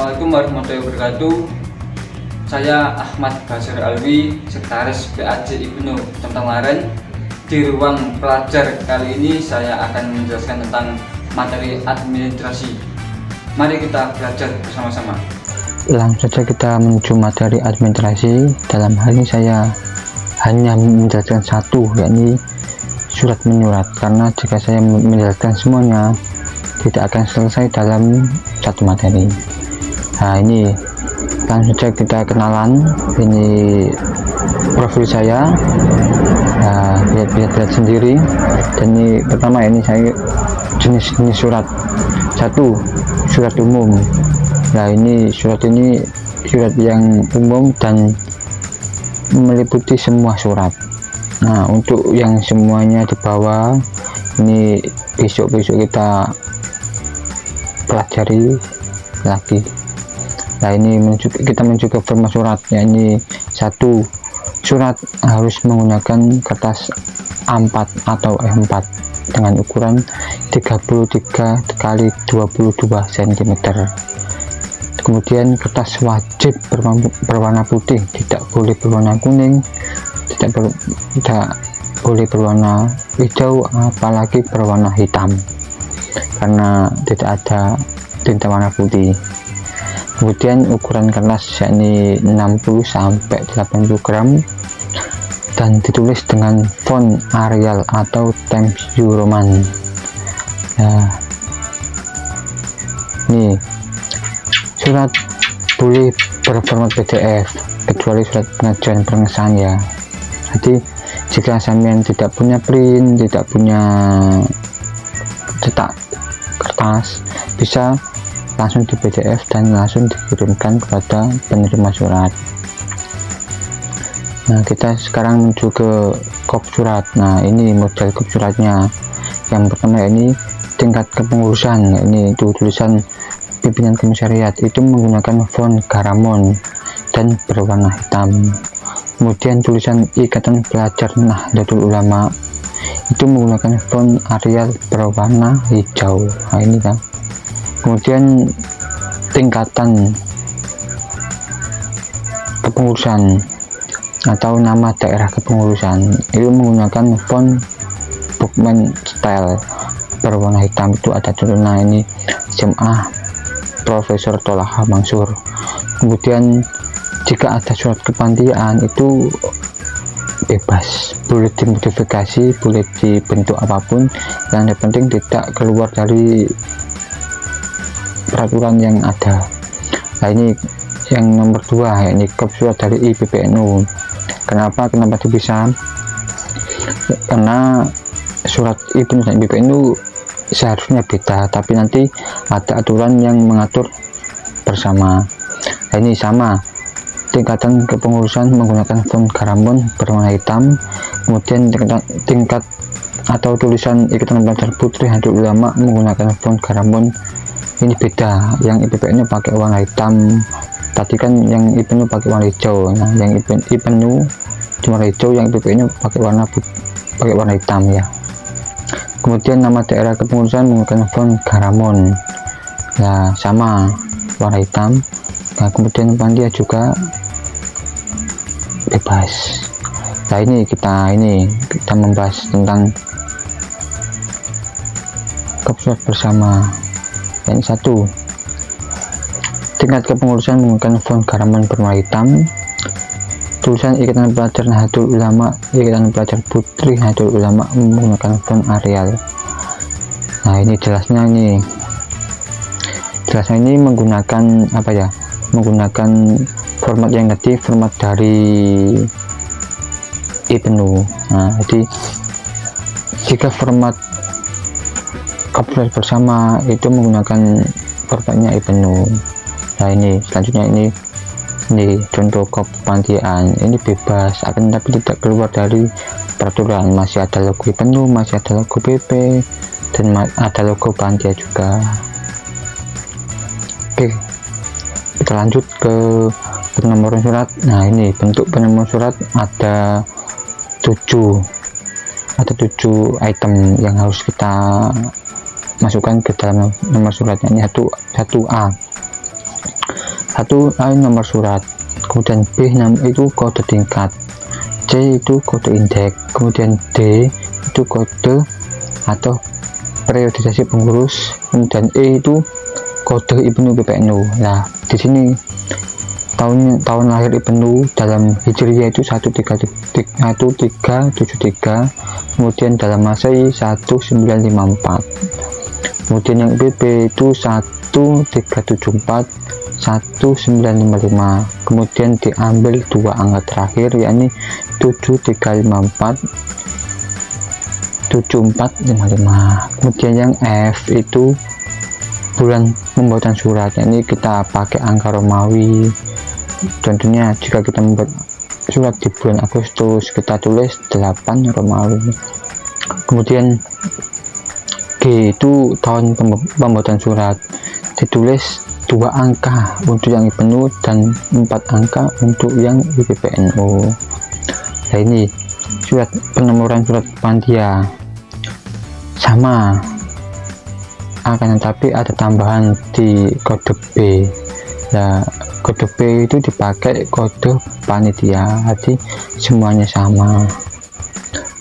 Assalamualaikum warahmatullahi wabarakatuh. Saya Ahmad Basir Alwi, Sekretaris BAJ Ibnu Temtengaren. Di ruang pelajar kali ini saya akan menjelaskan tentang materi administrasi. Mari kita belajar bersama-sama. Langsung saja kita menuju materi administrasi. Dalam hal ini saya hanya menjelaskan satu, yakni surat menyurat, karena jika saya menjelaskan semuanya tidak akan selesai dalam satu materi. Nah, ini langsung saja kita kenalan. Ini profil saya. Nah, lihat sendiri. Dan ini pertama, ini saya jenis surat. Satu, surat umum. Nah, ini surat yang umum dan meliputi semua surat. Nah, untuk yang semuanya di bawah ini besok kita pelajari lagi. Nah, ini kita menuju ke format surat. Ya, ini satu, surat harus menggunakan kertas A4 atau A4 dengan ukuran 33 kali 22 cm. Kemudian kertas wajib berwarna putih, tidak boleh berwarna kuning, tidak boleh berwarna hijau, apalagi berwarna hitam, karena tidak ada tinta warna putih. Kemudian ukuran kertas yakni 60 sampai 80 gram dan ditulis dengan font Arial atau Times New Roman. Nah, ini surat boleh berformat PDF kecuali surat pengajuan pengesahan ya. Jadi jika sampean tidak punya print, tidak punya cetak kertas, bisa langsung di PDF dan langsung dikirimkan kepada penerima surat. Nah, kita sekarang menuju ke kop surat. Nah, ini model kop suratnya. Yang pertama ini tingkat kepengurusan. Ini tulisan pimpinan komisariat itu menggunakan font Garamond dan berwarna hitam. Kemudian tulisan Ikatan Pelajar Nahdlatul Ulama itu menggunakan font Arial berwarna hijau. Nah, ini kan. Kemudian tingkatan kepengurusan atau nama daerah kepengurusan itu menggunakan font Bookman Style berwarna hitam. Itu ada tulisan ini SMA Profesor Tolaha Mansur. Kemudian jika ada surat kepanitiaan itu bebas, boleh dimodifikasi, boleh dibentuk apapun, yang penting tidak keluar dari peraturan yang ada. Nah, ini yang nomor 2, yakni kop surat dari IPPNU. Kenapa itu bisa? Karena surat IPNU dan IPPNU seharusnya beda, tapi nanti ada aturan yang mengatur bersama. Nah, ini sama, tingkatan kepengurusan menggunakan font Garamond berwarna hitam. Kemudian tingkat atau tulisan Ikatan Pelajar Putri Nahdlatul Ulama menggunakan font Garamond. Ini beda, yang IPPNU pakai warna hitam, tadi kan yang IPNU pakai warna hijau. Nah, yang IPNU cuma hijau, yang IPPNU pakai warna hitam ya. Kemudian nama daerah kepengurusan menggunakan font Garamond. Nah, sama warna hitam. Nah, kemudian panitia juga bebas. Nah, ini kita membahas tentang kop surat bersama. Yang satu, tingkat kepengurusan menggunakan font Garamond berwarna hitam. Tulisan Ikatan Pelajar Nahdlatul Ulama, Ikatan Pelajar Putri Nahdlatul Ulama menggunakan font Arial. Nah, ini jelasnya ini menggunakan apa ya? Menggunakan format yang tadi, format dari IPNU. Nah, jadi jika format kop surat bersama itu menggunakan formatnya IPNU. Nah, ini selanjutnya ini contoh kop panitiaan. Ini bebas, akan tapi tidak keluar dari peraturan. Masih ada logo IPNU, masih ada logo PP, dan ada logo panitia juga. Oke, kita lanjut ke penomoran surat. Nah, ini bentuk penomoran surat ada 7 item yang harus kita masukkan ke dalam nomor suratnya. Ini 1A, Satu nomor surat, kemudian B itu kode tingkat, C itu kode indeks, kemudian D itu kode atau periodisasi pengurus, kemudian E itu kode Ibnu PPNU. Nah, di sini tahun lahir Ibnu dalam Hijriah itu 1373, kemudian dalam Masehi 1954, kemudian yang IPB itu 1374, 1955, kemudian diambil dua angka terakhir yakni 7354, 7455. Kemudian yang F itu bulan pembuatan surat, yakni kita pakai angka Romawi. Contohnya jika kita membuat surat di bulan Agustus, kita tulis 8 Romawi. Kemudian G itu tahun pembuatan surat, ditulis 2 angka untuk yang IPNU dan 4 angka untuk yang IPPNU. Nah, ini surat penomoran surat panitia sama, akan tetapi ada tambahan di kode B. Nah, kode B itu dipakai kode panitia, jadi semuanya sama.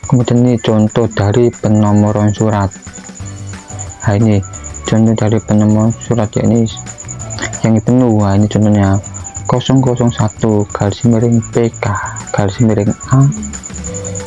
Kemudian ini contoh dari penomoran surat. Nah, ini contoh dari penomoran surat, yakni yang IPNU. Nah, ini contohnya 001 garis miring PK garis miring A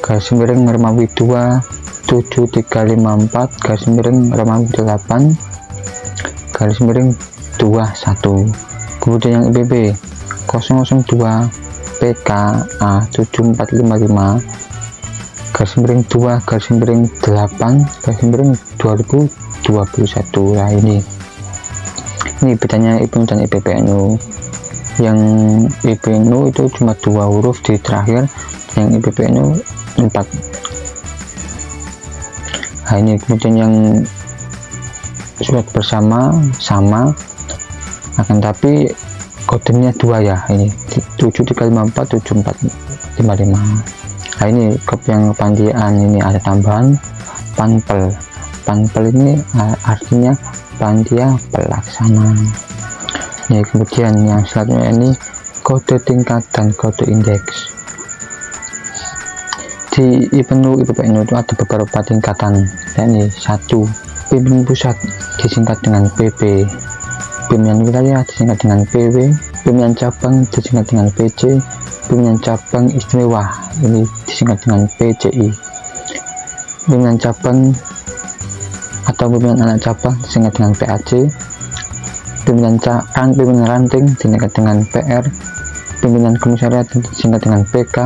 garis miring Romawi 2 7354 garis miring Romawi 8 garis miring 21. Kemudian yang IPB 002 PK A 7455 garis miring 2 garis miring 8 garis miring 2021. Nah, ini bedanya IPNU dan IPPNU. Yang IPNU itu cuma 2 huruf di terakhir, yang IPPNU 4. Nah, ini kemudian yang surat bersama sama, akan tapi kodenya 2 ya, ini 7354 7455. Nah, ini kop yang panitiaan ini ada tambahan panpel. Panpel ini artinya panitia pelaksana. Ya, kemudian yang selanjutnya ini kode tingkat dan kode indeks. Di IPNU IPPNU itu ada beberapa tingkatan, yakni 1. Pimpinan pusat disingkat dengan PB, pimpinan wilayah disingkat dengan PW, pimpinan cabang disingkat dengan PC, pimpinan cabang istimewa ini disingkat dengan PCI, pimpinan cabang atau pimpinan anak cabang disingkat dengan PAC, pimpinan ranting disingkat dengan PR, pimpinan komisariat disingkat dengan PK,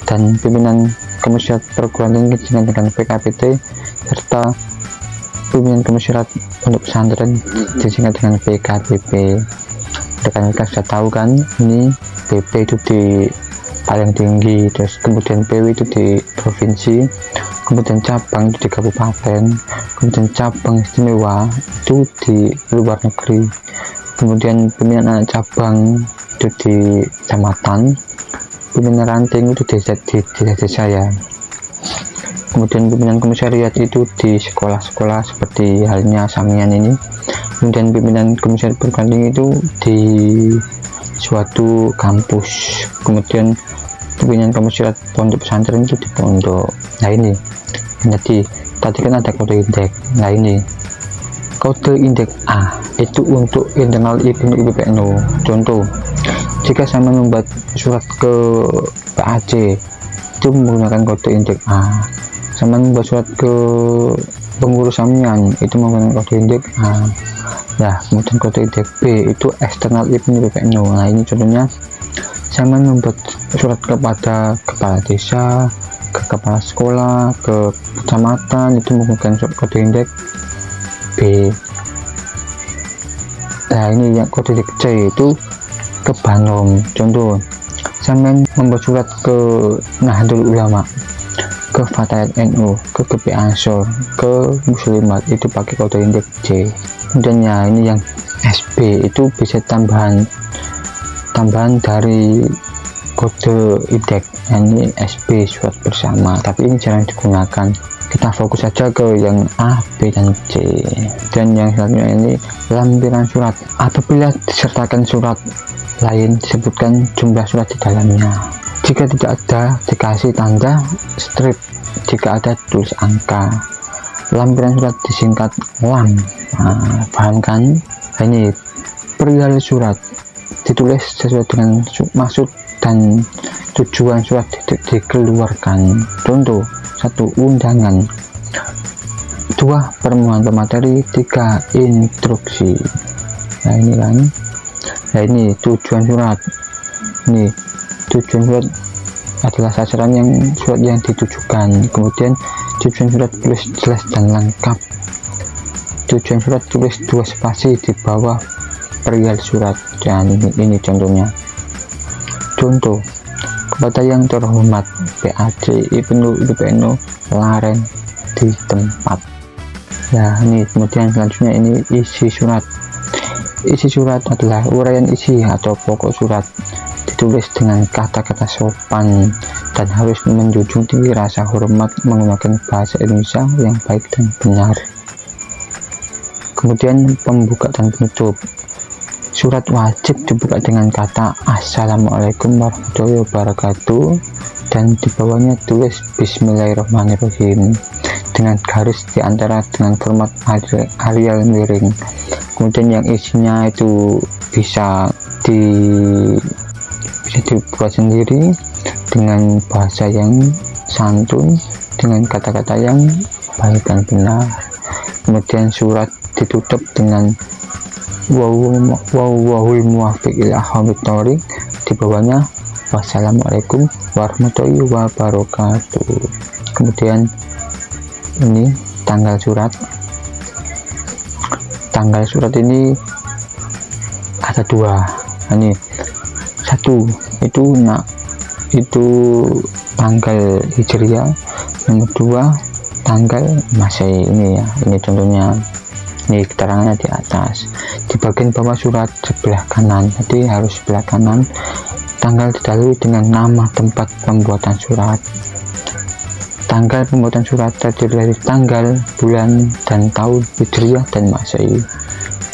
dan pimpinan komisariat perguruan tinggi disingkat dengan PKPT, serta pimpinan komisariat untuk pesantren disingkat dengan PKPP. Rekan-rekan sudah tahu kan, ini PP itu di paling tinggi, terus kemudian PW itu di provinsi, kemudian cabang itu di kabupaten, kemudian cabang istimewa itu di luar negeri, kemudian pimpinan anak cabang itu di kecamatan, pimpinan ranting itu di desa ya, kemudian pimpinan komisariat itu di sekolah-sekolah seperti halnya Samian ini, kemudian pimpinan komisariat perguruan tinggi itu di suatu kampus, kemudian pimpinan komisariat pondok pesantren itu di pondok. Nah, ini jadi tadi kan ada kode indeks. Nah, ini kode indeks A itu untuk internal IPNU IPPNU. Contoh, jika saya membuat surat ke PAC itu menggunakan kode indeks A, sama membuat surat ke pengurus Samian itu menggunakan kode indeks A. Nah, kemudian kode indeks B itu eksternal IPNU IPPNU. Nah, ini contohnya saya membuat surat kepada kepala desa, ke kepala sekolah, ke kecamatan itu menggunakan kode indeks B. Nah, ini yang kode indeks C itu ke Banom. Contoh, saya membuat surat ke Nahdlatul Ulama, ke Fatayat NU, ke GP Ansor, ke Muslimat itu pakai kode indeks C. Kemudian ya, ini yang SB itu bisa tambahan dari kode indeks, ini SB surat bersama, tapi ini jarang digunakan. Kita fokus saja ke yang A, B, dan C. Dan yang selanjutnya ini lampiran surat. Apabila disertakan surat lain disebutkan jumlah surat di dalamnya. Jika tidak ada, dikasih tanda strip. Jika ada, tulis angka. Lampiran surat disingkat lam. Nah, paham kan? Ini perihal surat ditulis sesuai dengan maksud dan tujuan surat dikeluarkan. Contoh: 1. Undangan. 2. Permohonan pemateri. 3. Instruksi. Nah ini kan, nah ini tujuan surat. Ini tujuan surat adalah sasaran yang surat yang ditujukan. Kemudian tujuan surat tulis jelas dan lengkap. Tujuan surat tulis 2 spasi di bawah perihal surat. Dan ini contohnya. Contoh: kepada yang terhormat PAJ IPNU Laren di tempat. Ya ini kemudian selanjutnya ini isi surat. Isi surat adalah uraian isi atau pokok surat, ditulis dengan kata-kata sopan dan harus menjunjung tinggi rasa hormat menggunakan bahasa Indonesia yang baik dan benar. Kemudian pembuka dan penutup. Surat wajib dibuka dengan kata Assalamualaikum warahmatullahi wabarakatuh dan di bawahnya tulis Bismillahirrahmanirrahim dengan garis di antara dengan format Arial miring. Kemudian yang isinya itu bisa dibuat sendiri dengan bahasa yang santun, dengan kata-kata yang baik dan benar. Kemudian surat ditutup dengan wawul muwafiq ila aqwamit thoriq, di bawahnya wassalamualaikum warahmatullahi wabarakatuh. Kemudian ini tanggal surat. Tanggal surat ini ada 2. Ini 1 itu tanggal Hijriah, nomor 2 tanggal Masehi. Ini ya, ini contohnya. Ini keterangannya di atas. Di bagian bawah surat sebelah kanan, jadi harus sebelah kanan. Tanggal didahului dengan nama tempat pembuatan surat. Tanggal pembuatan surat terdiri dari tanggal, bulan, dan tahun Hijriah dan Masehi.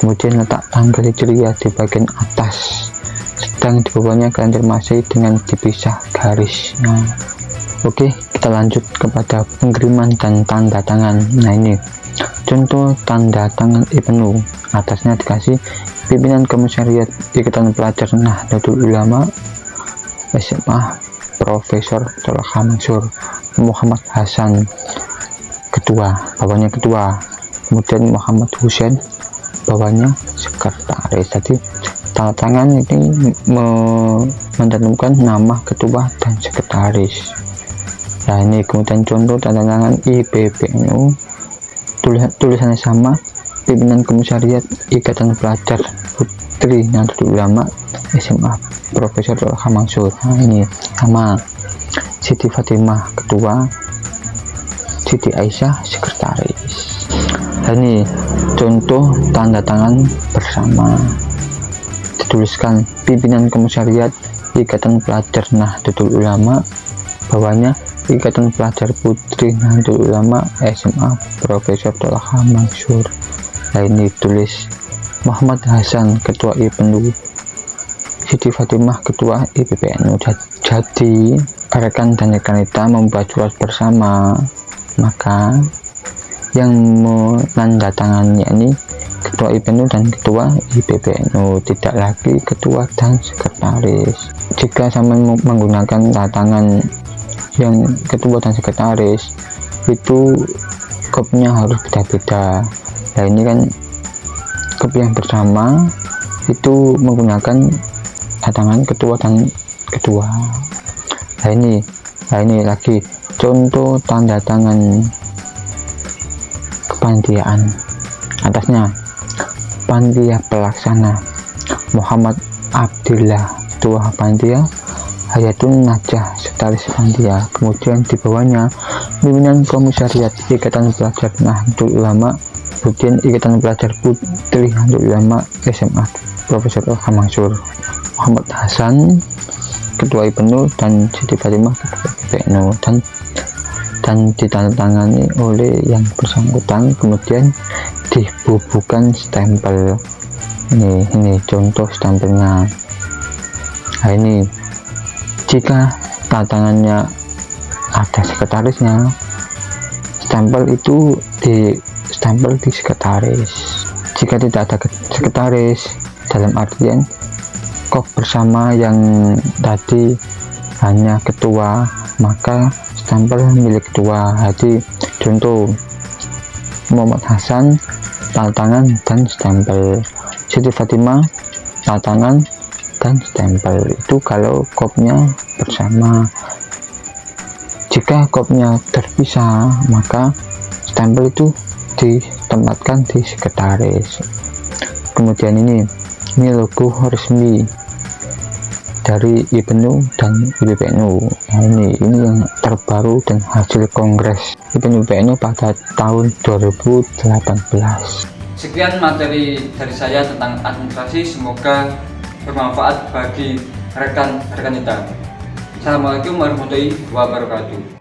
Kemudian letak tanggal Hijriah di bagian atas, sedang di bawahnya kalender Masehi dengan dipisah garis. Nah, oke, kita lanjut kepada pengiriman dan tanda tangan. Nah ini contoh tanda tangan IPNU. Atasnya dikasih pimpinan komisariat Ikatan Pelajar Nahdlatul Ulama SMA Profesor Tolha Mansur Muhammad Hasan ketua, bawahnya ketua. Kemudian Muhammad Husain, bawahnya sekretaris. Jadi tanda tangan ini mencantumkan nama ketua dan sekretaris. Nah ini kemudian contoh tanda tangan IPPNU. Tulisannya sama, pimpinan komisariat Ikatan Pelajar Putri Nahdlatul Ulama SMA Profesor Tolha Mansur. Nah ini sama, Siti Fatimah ketua, Siti Aisyah sekretaris. Nah, ini contoh tanda tangan bersama. Dituliskan pimpinan komisariat Ikatan Pelajar Nahdlatul Ulama, bawahnya Ikatan Pelajar Putri Nahdlatul Ulama SMA Profesor Tolha Mansur. Nah ini tulis Muhammad Hasan ketua IPNU, Siti Fatimah ketua IPPNU. Jadi rekan dan rekanita membuat surat bersama, maka yang menandatangani ini ketua IPNU dan ketua IPPNU, tidak lagi ketua dan sekretaris. Jika sama menggunakan tanda tangan yang ketua dan sekretaris, itu kopnya harus beda-beda. Nah ini kan kop yang bersama itu menggunakan tangan ketua dan ketua. Nah ini lagi contoh tanda tangan kepanitiaan. Atasnya panitia pelaksana Muhammad Abdillah ketua panitia, Hayatun Najah sekretaris panitia. Kemudian di bawahnya pimpinan komisariat Ikatan Pelajar Nahdlatul Ulama, kemudian Ikatan Pelajar Putri Nahdlatul Ulama SMA Profesor Tolha Mansur, Muhammad Hasan ketua IPNU dan Siti Fatimah ketua IPNU, dan ditandatangani oleh yang bersangkutan. Kemudian dibubuhkan stempel. Ini contoh stempelnya. Nah ini jika tantangannya ada sekretarisnya, stempel itu di stempel di sekretaris. Jika tidak ada sekretaris, dalam artian kop bersama yang tadi hanya ketua, maka stempel milik ketua. Jadi contoh Muhammad Hasan tanda tangan dan stempel, Siti Fatimah tanda tangan dan stempel. Itu kalau kopnya bersama. Jika kopnya terpisah, maka stempel itu ditempatkan di sekretaris. Kemudian ini logo resmi dari Ibnu dan IPPNU. Nah, ini yang terbaru dan hasil kongres Ibnu IPPNU pada tahun 2018. Sekian materi dari saya tentang administrasi, semoga bermanfaat bagi rekan-rekan kita. Assalamualaikum warahmatullahi wabarakatuh.